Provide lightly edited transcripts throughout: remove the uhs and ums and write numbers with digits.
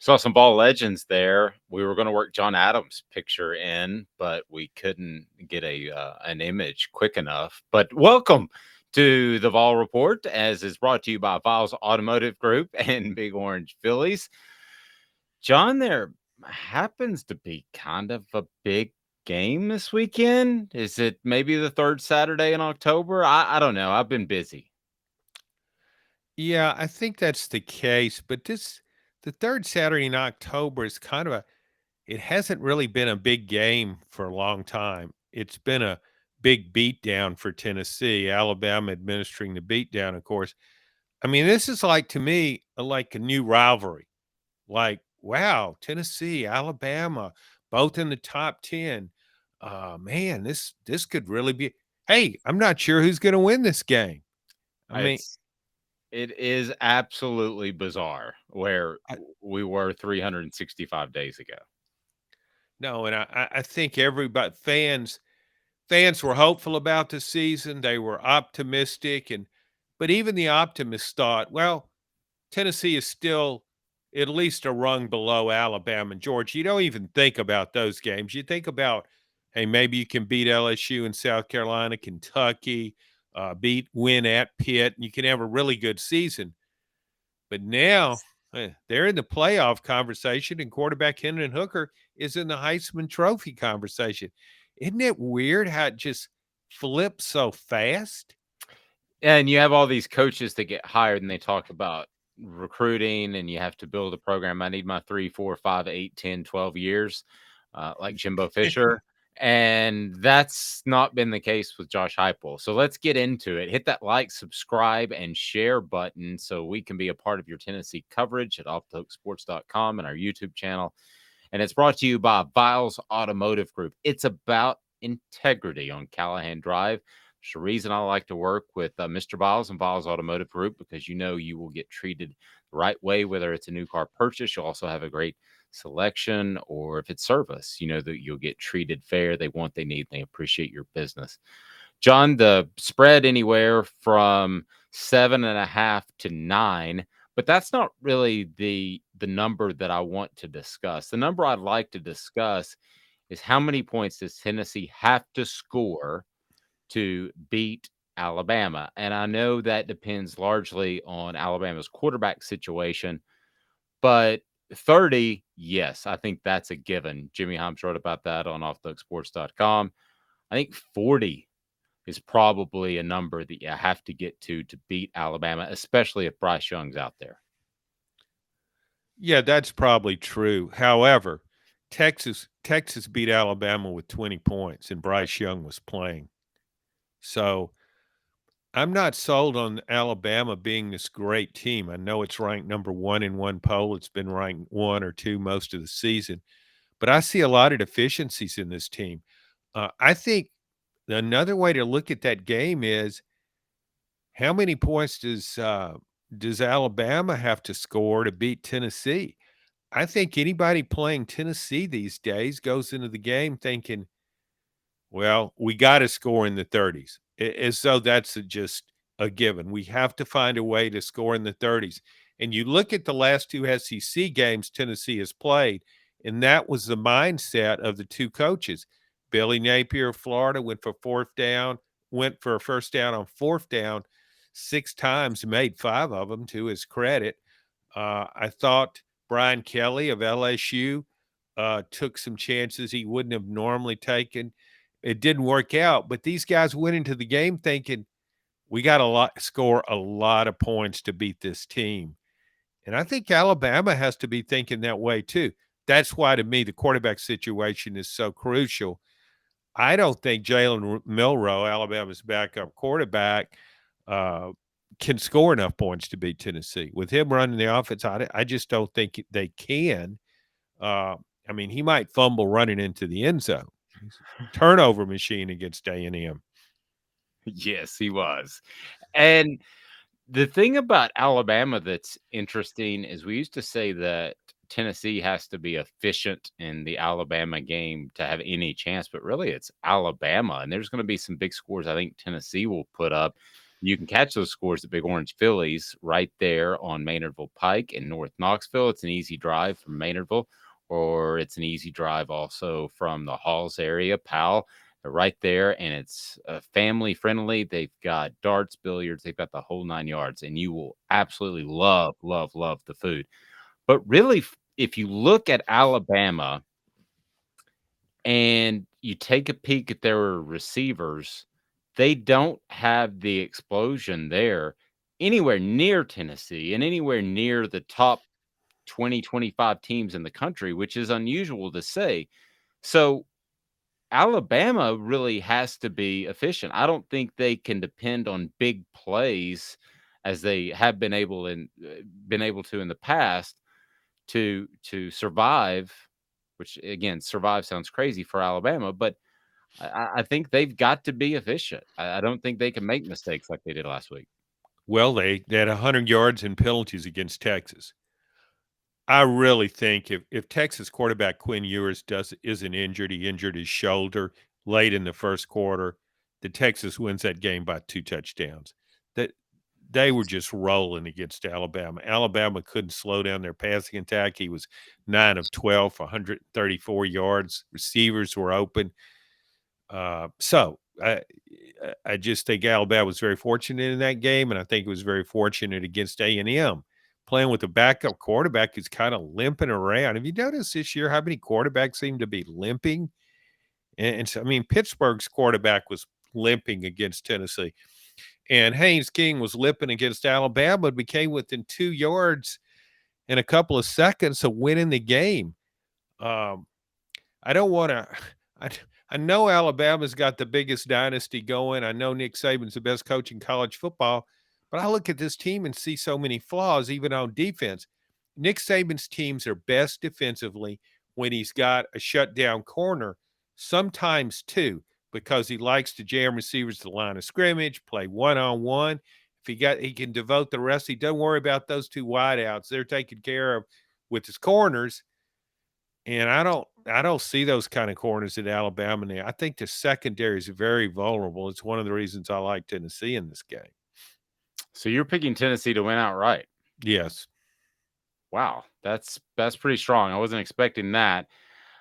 Saw some ball legends there. We were going to work John Adams' picture in, but we couldn't get a an image quick enough. But welcome to the Vol Report, as is brought to you by VOLS Automotive Group and Big Orange Phillies. John, there happens to be kind of a big game this weekend. Is it maybe the third Saturday in October? I don't know. I've been busy. Yeah, I think that's the case, but the 3rd Saturday in October is kind of it hasn't really been a big game for a long time. It's been a big beatdown for Tennessee, Alabama administering the beatdown, of course. I mean, this is like, to me, like a new rivalry. Like, wow, Tennessee, Alabama, both in the top 10. Man, this could really be. Hey, I'm not sure who's going to win this game. I mean, It's It is absolutely bizarre where I, we were 365 days ago. no, and I think everybody fans were hopeful about the season. They were optimistic, but even the optimists thought, well, Tennessee is still at least a rung below Alabama and Georgia. You don't even think about those games. You think about, hey, maybe you can beat LSU in South Carolina, Kentucky, win at Pitt, and you can have a really good season. But now they're in the playoff conversation, and quarterback Hendon Hooker is in the Heisman Trophy conversation. Isn't it weird how it just flips so fast? And you have all these coaches that get hired and they talk about recruiting and you have to build a program. I need my 3, 4, 5, 8, 10, 12 years, like Jimbo Fisher. And that's not been the case with Josh Heupel. So let's get into it. Hit that like, subscribe, and share button so we can be a part of your Tennessee coverage at offthehooksports.com and our YouTube channel. And it's brought to you by Viles Automotive Group. It's about integrity on Callahan Drive. There's a reason I like to work with Mr. Viles and Viles Automotive Group, because you know you will get treated the right way, whether it's a new car purchase. You'll also have a great selection, or if it's service, you know that you'll get treated fair. They want, they need, they appreciate your business. John, the spread anywhere from 7.5 to 9, but that's not really the number that I want to discuss. The number I'd like to discuss is how many points does Tennessee have to score to beat Alabama? And I know that depends largely on Alabama's quarterback situation, but 30, yes, I think that's a given. Jimmy Himes wrote about that on offthehooksports.com. I think 40 is probably a number that you have to get to beat Alabama, especially if Bryce Young's out there. Yeah, that's probably true. However, Texas beat Alabama with 20 points, and Bryce Young was playing. So I'm not sold on Alabama being this great team. I know it's ranked number one in one poll. It's been ranked one or two most of the season, but I see a lot of deficiencies in this team. I think another way to look at that game is how many points does Alabama have to score to beat Tennessee? I think anybody playing Tennessee these days goes into the game thinking, well, we got to score in the 30s. As though that's just a given. We have to find a way to score in the 30s. And you look at the last two SEC games Tennessee has played, and that was the mindset of the two coaches. Billy Napier of Florida went for a first down on fourth down 6 times, made 5 of them to his credit. I thought Brian Kelly of LSU took some chances he wouldn't have normally taken. It didn't work out, but these guys went into the game thinking we got to score a lot of points to beat this team. And I think Alabama has to be thinking that way too. That's why, to me, the quarterback situation is so crucial. I don't think Jalen Milroe, Alabama's backup quarterback, uh, can score enough points to beat Tennessee. With him running the offense, I just don't think they can. Uh, I mean, he might fumble running into the end zone. He's a turnover machine against A&M. Yes, he was. And the thing about Alabama that's interesting is we used to say that Tennessee has to be efficient in the Alabama game to have any chance, but really it's Alabama. And there's going to be some big scores I think Tennessee will put up. You can catch those scores at Big Orange Phillies right there on Maynardville Pike in North Knoxville. It's an easy drive from Maynardville, or it's an easy drive also from the Halls area, Powell. They're right there, and it's family friendly. They've got darts, billiards, they've got the whole 9 yards, and you will absolutely love, love, love the food. But really, if you look at Alabama and you take a peek at their receivers, they don't have the explosion there anywhere near Tennessee and anywhere near the top 20, 25 teams in the country, which is unusual to say. So Alabama really has to be efficient. I don't think they can depend on big plays as they have been able to in the past to survive, which again, survive sounds crazy for Alabama, but I think they've got to be efficient. I don't think they can make mistakes like they did last week. Well, they had 100 yards in penalties against Texas. I really think if Texas quarterback Quinn Ewers isn't injured, he injured his shoulder late in the first quarter, the Texas wins that game by 2 touchdowns. That they were just rolling against Alabama. Alabama couldn't slow down their passing attack. He was 9 of 12 for 134 yards. Receivers were open. So I just think Alabama was very fortunate in that game, and I think it was very fortunate against A&M. Playing with a backup quarterback who's kind of limping around. Have you noticed this year how many quarterbacks seem to be limping? And so, I mean, Pittsburgh's quarterback was limping against Tennessee, and Haynes King was limping against Alabama, but became within 2 yards in a couple of seconds of winning the game. Um, I don't want to. I know Alabama's got the biggest dynasty going. I know Nick Saban's the best coach in college football, but I look at this team and see so many flaws, even on defense. Nick Saban's teams are best defensively when he's got a shutdown corner, sometimes two, because he likes to jam receivers to the line of scrimmage, play one-on-one. If he can devote the rest, he doesn't worry about those two wideouts. They're taken care of with his corners. And I don't see those kind of corners at Alabama now. I think the secondary is very vulnerable. It's one of the reasons I like Tennessee in this game. So you're picking Tennessee to win outright. Yes. Wow, that's pretty strong. I wasn't expecting that.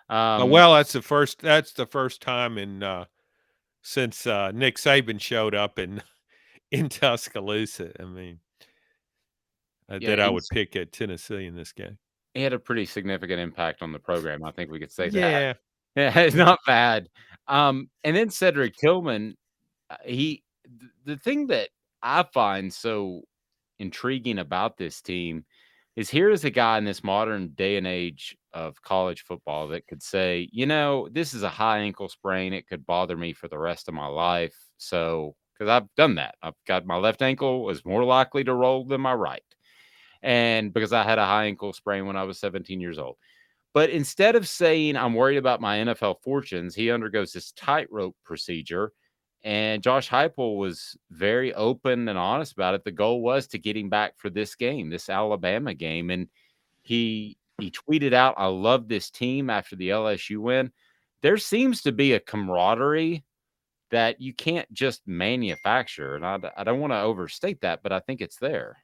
Well, that's the first time in since Nick Saban showed up in Tuscaloosa. I mean, Yeah, that I would pick at Tennessee in this game. he had a pretty significant impact on the program. I think we could say that. Yeah. Yeah, it's not bad. And then Cedric Tillman, the thing that I find so intriguing about this team is here is a guy in this modern day and age of college football that could say, this is a high ankle sprain. It could bother me for the rest of my life. So, because I've done that, I've got my left ankle is more likely to roll than my right. And because I had a high ankle sprain when I was 17 years old. But instead of saying, I'm worried about my NFL fortunes, he undergoes this tightrope procedure. And Josh Heupel was very open and honest about it. The goal was to get him back for this game, this Alabama game. And he tweeted out, I love this team after the LSU win. There seems to be a camaraderie that you can't just manufacture. And I don't want to overstate that, but I think it's there.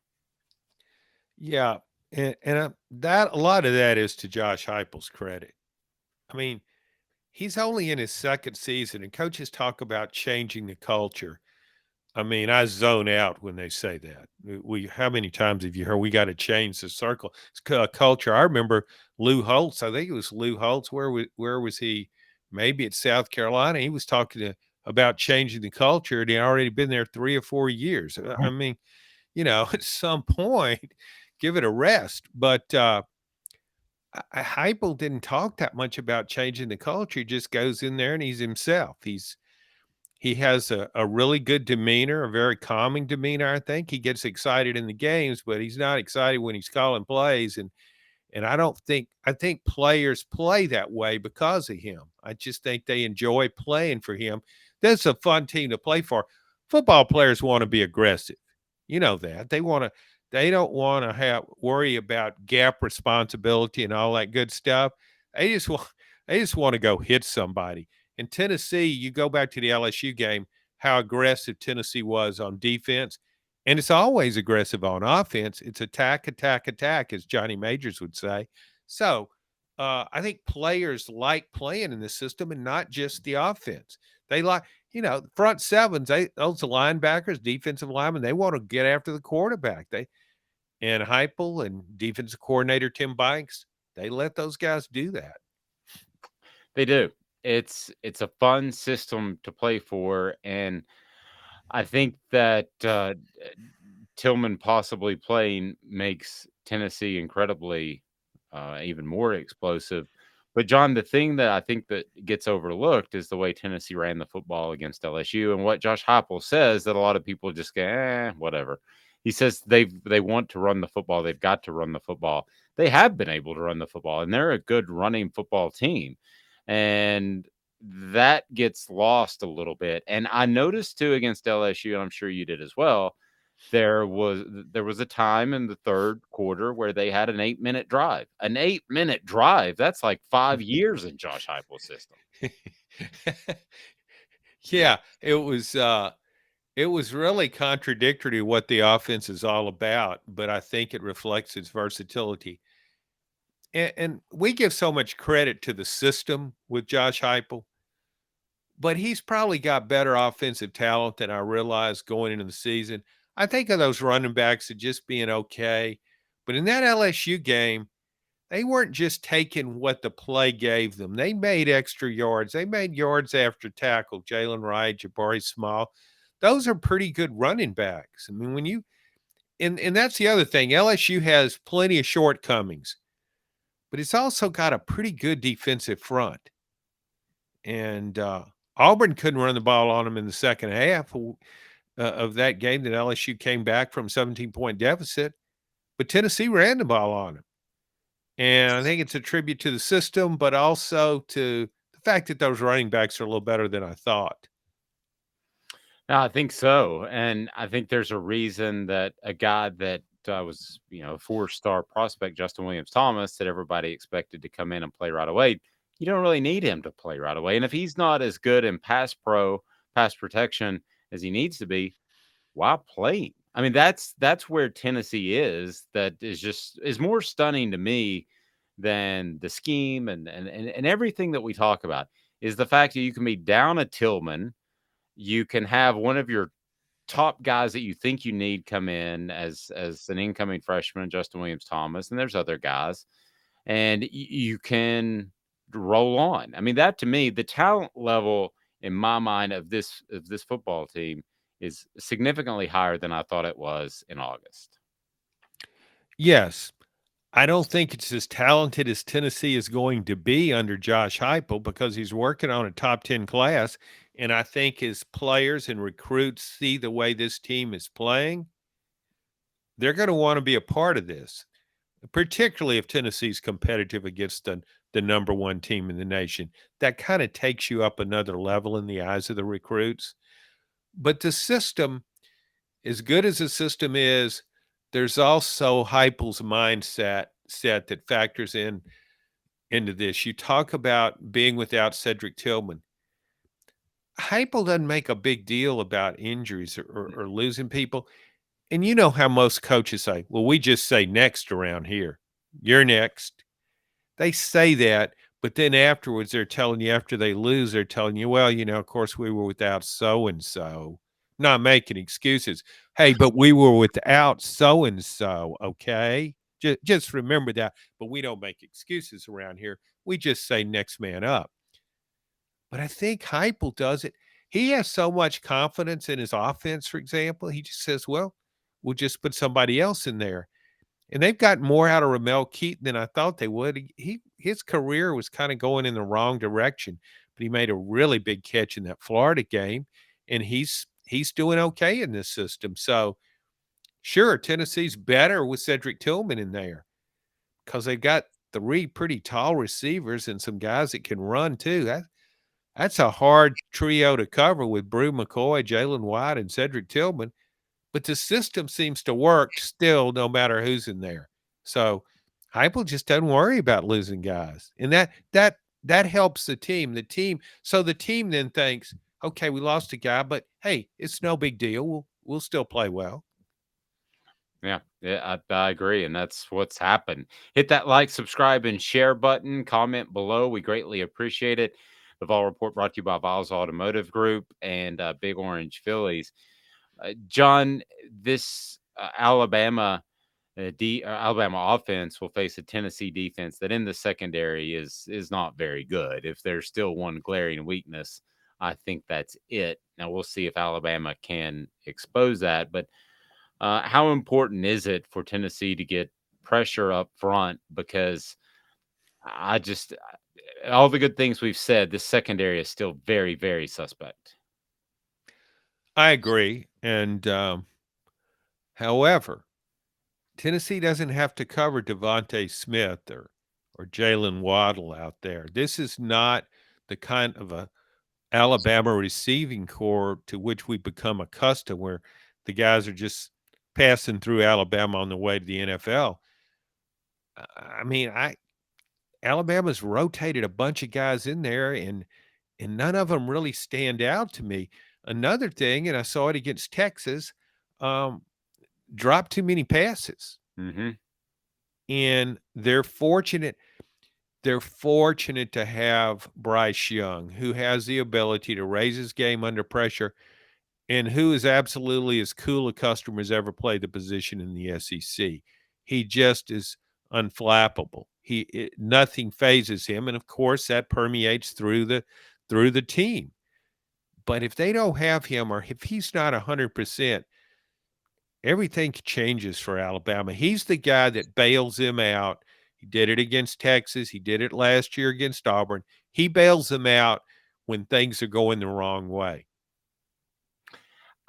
Yeah. And that a lot of that is to Josh Heupel's credit. I mean, he's only in his second season, and coaches talk about changing the culture. I mean, I zone out when they say that. How many times have you heard we got to change the circle culture? I remember Lou Holtz. I think it was Lou Holtz. Where was he? Maybe at South Carolina. He was talking about changing the culture, and he already been there 3 or 4 years. I mean, at some point, give it a rest. But Heupel didn't talk that much about changing the culture. He just goes in there and he's himself. He has a really good demeanor, a very calming demeanor. I think he gets excited in the games, but he's not excited when he's calling plays. And I think players play that way because of him. I just think they enjoy playing for him. That's a fun team to play for. Football players want to be aggressive. You know that. They don't want to worry about gap responsibility and all that good stuff. They just want to go hit somebody. In Tennessee, you go back to the LSU game, how aggressive Tennessee was on defense. And it's always aggressive on offense. It's attack, attack, attack, as Johnny Majors would say. So I think players like playing in the system and not just the offense. They like, front sevens, those linebackers, defensive linemen, they want to get after the quarterback. And Heupel and defensive coordinator Tim Banks, they let those guys do that. They do. It's a fun system to play for, and I think that Tillman possibly playing makes Tennessee incredibly even more explosive. But John, the thing that I think that gets overlooked is the way Tennessee ran the football against LSU, and what Josh Heupel says that a lot of people just go, whatever. He says they want to run the football. They've got to run the football. They have been able to run the football, and they're a good running football team. And that gets lost a little bit. And I noticed too against LSU, and I'm sure you did as well, there was a time in the third quarter where they had an 8-minute drive. An 8-minute drive, that's like 5 years in Josh Heupel's system. Yeah, it was really contradictory to what the offense is all about, but I think it reflects its versatility. And we give so much credit to the system with Josh Heupel, but he's probably got better offensive talent than I realized going into the season. I think of those running backs as just being okay, but in that LSU game, they weren't just taking what the play gave them. They made extra yards. They made yards after tackle. Jalen Wright, Jabari Small, those are pretty good running backs. I mean, when you and that's the other thing. LSU has plenty of shortcomings, but it's also got a pretty good defensive front. And Auburn couldn't run the ball on them in the second half of that game that LSU came back from 17-point deficit, but Tennessee ran the ball on them. And I think it's a tribute to the system, but also to the fact that those running backs are a little better than I thought. No, I think so, and I think there's a reason that a guy that was, a 4-star prospect, Justin Williams Thomas, that everybody expected to come in and play right away. You don't really need him to play right away, and if he's not as good in pass protection as he needs to be, why play him? I mean, that's where Tennessee is. That is more stunning to me than the scheme and everything that we talk about is the fact that you can be down a Tillman. You can have one of your top guys that you think you need come in as an incoming freshman, Justin Williams Thomas, and there's other guys, and you can roll on. I mean, that to me, the talent level in my mind of this football team is significantly higher than I thought it was in August. Yes, I don't think it's as talented as Tennessee is going to be under Josh Heupel because he's working on a top 10 class. And I think as players and recruits see the way this team is playing, they're going to want to be a part of this, particularly if Tennessee's competitive against the number one team in the nation. That kind of takes you up another level in the eyes of the recruits. But the system, as good as the system is, there's also Heupel's mindset that factors into this. You talk about being without Cedric Tillman. Heupel doesn't make a big deal about injuries or losing people. And you know how most coaches say, well, we just say next around here. You're next. They say that, but then afterwards they're telling you after they lose, they're telling you, well, of course we were without so and so. Not making excuses. Hey, but we were without so and so, okay? Just remember that. But we don't make excuses around here. We just say next man up. But I think Heupel does it. He has so much confidence in his offense, for example. He just says, well, we'll just put somebody else in there. And they've gotten more out of Ramel Keaton than I thought they would. His career was kind of going in the wrong direction, but he made a really big catch in that Florida game, and he's doing okay in this system. So, sure, Tennessee's better with Cedric Tillman in there because they've got three pretty tall receivers and some guys that can run too. That's a hard trio to cover with Brew McCoy, Jalen White, and Cedric Tillman. But the system seems to work still no matter who's in there. So Heupel just doesn't worry about losing guys. And that helps the team. So the team then thinks, Okay, we lost a guy, but hey, it's no big deal. We'll still play well. Yeah, yeah, I agree, and that's what's happened. Hit that like, subscribe, and share button. Comment below. We greatly appreciate it. The Vol Report brought to you by VOLS Automotive Group and Big Orange Phillies. John, this Alabama offense will face a Tennessee defense that in the secondary is not very good. If there's still one glaring weakness, I think that's it. Now we'll see if Alabama can expose that, but how important is it for Tennessee to get pressure up front? Because I just all the good things we've said, this secondary is still very, very suspect. I agree. And however, Tennessee doesn't have to cover Devontae Smith or Jalen Waddle out there. This is not the kind of a Alabama receiving core to which we become accustomed, where the guys are just passing through Alabama on the way to the NFL. I mean, I Alabama's rotated a bunch of guys in there, and none of them really stand out to me. Another thing, and I saw it against Texas, um, dropped too many passes, Hmm. and they're fortunate to have Bryce Young, who has the ability to raise his game under pressure and who is absolutely as cool a customer as ever played the position in the SEC. He just is unflappable. Nothing phases him, and of course that permeates through the team. But if they don't have him, or if he's not 100%, everything changes for Alabama. He's the guy that bails them out. He did it against Texas. He did it last year against Auburn. He bails them out when things are going the wrong way.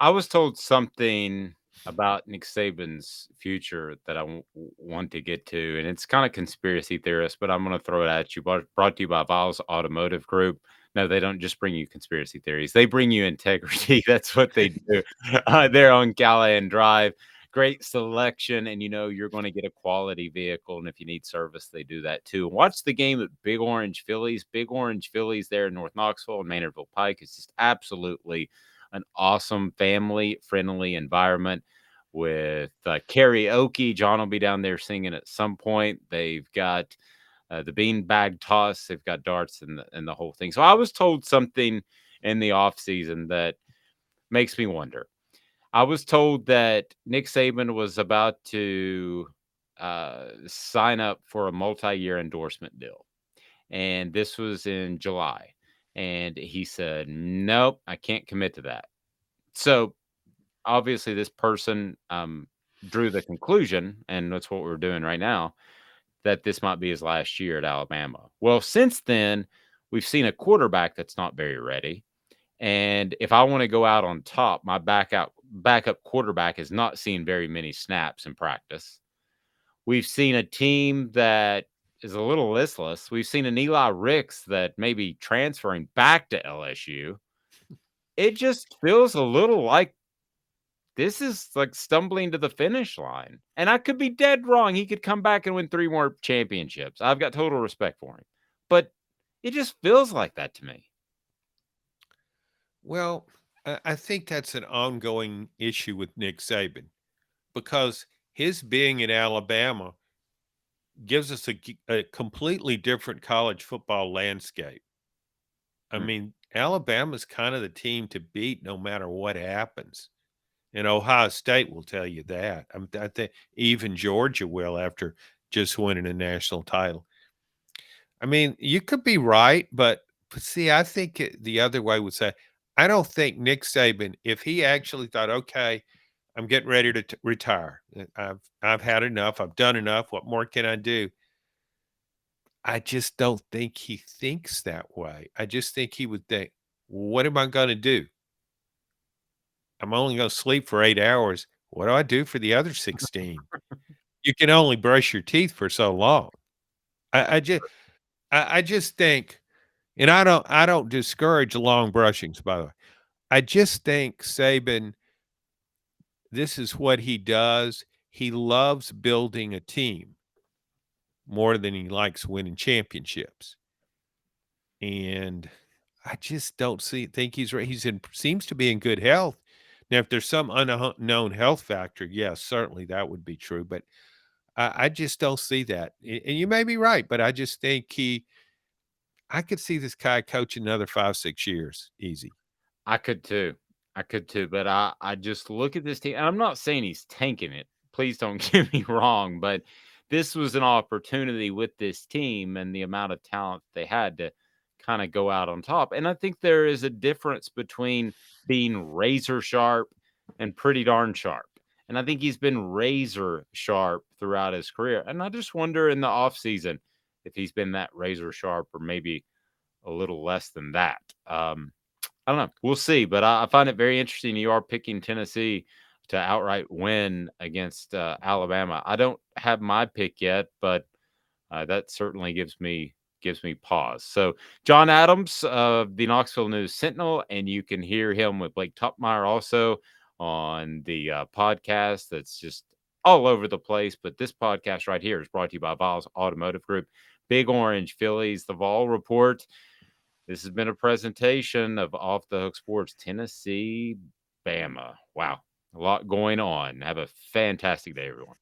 I was told something about Nick Saban's future that want to get to, and it's kind of conspiracy theorist, but I'm going to throw it at you. Brought to you by Viles Automotive Group. No, they don't just bring you conspiracy theories; they bring you integrity. That's what they do. They're on Callahan Drive. Great selection, and you know you're going to get a quality vehicle. And if you need service, they do that too. Watch the game at Big Orange Phillies. Big Orange Phillies there in North Knoxville and Maynardville Pike. It's just absolutely an awesome family friendly environment with karaoke. John will be down there singing at some point. They've got the beanbag toss. They've got darts and the whole thing. So I was told something in the off season that makes me wonder. I was told that Nick Saban was about to sign up for a multi-year endorsement deal, and this was in July. And he said, "Nope, I can't commit to that." So obviously, this person drew the conclusion, and that's what we're doing right now, that this might be his last year at Alabama. Well, since then, we've seen a quarterback that's not very ready. And if I want to go out on top, my backup quarterback has not seen very many snaps in practice. We've seen a team that is a little listless. We've seen an Eli Ricks that may be transferring back to LSU. It just feels a little like this is like stumbling to the finish line. And I could be dead wrong. He could come back and win 3 more championships. I've got total respect for him. But it just feels like that to me. Well, I think that's an ongoing issue with Nick Saban because his being in Alabama gives us a completely different college football landscape. I Mm. mean, Alabama's kind of the team to beat no matter what happens. And Ohio State will tell you that. I think even Georgia will after just winning a national title. I mean, you could be right, but see, I think the other way would say, I don't think Nick Saban, if he actually thought, okay, I'm getting ready to retire, I've had enough, I've done enough. What more can I do? I just don't think he thinks that way. I just think he would think, what am I going to do? I'm only going to sleep for 8 hours. What do I do for the other 16? You can only brush your teeth for so long. I just think, and I don't discourage long brushings, by the way. I just think Saban, this is what he does. He loves building a team more than he likes winning championships. And I just don't think he's right. He's in seems to be in good health. Now, if there's some unknown health factor, yes, certainly that would be true, but I just don't see that. And you may be right, but I just think I could see this guy coaching another 5, 6 years easy. I could too. I could too, but I just look at this team, and I'm not saying he's tanking it. Please don't get me wrong, but this was an opportunity with this team and the amount of talent they had to kind of go out on top. And I think there is a difference between being razor sharp and pretty darn sharp. And I think he's been razor sharp throughout his career. And I just wonder in the offseason if he's been that razor sharp or maybe a little less than that. I don't know. We'll see, but I find it very interesting. You are picking Tennessee to outright win against Alabama. I don't have my pick yet, but that certainly gives me pause. So John Adams of the Knoxville News Sentinel, and you can hear him with Blake Topmeyer also on the podcast. That's just all over the place. But this podcast right here is brought to you by VOLS Automotive Group, Big Orange Phillies, the Vol Report. This has been a presentation of Off the Hook Sports, Tennessee, Bama. Wow, a lot going on. Have a fantastic day, everyone.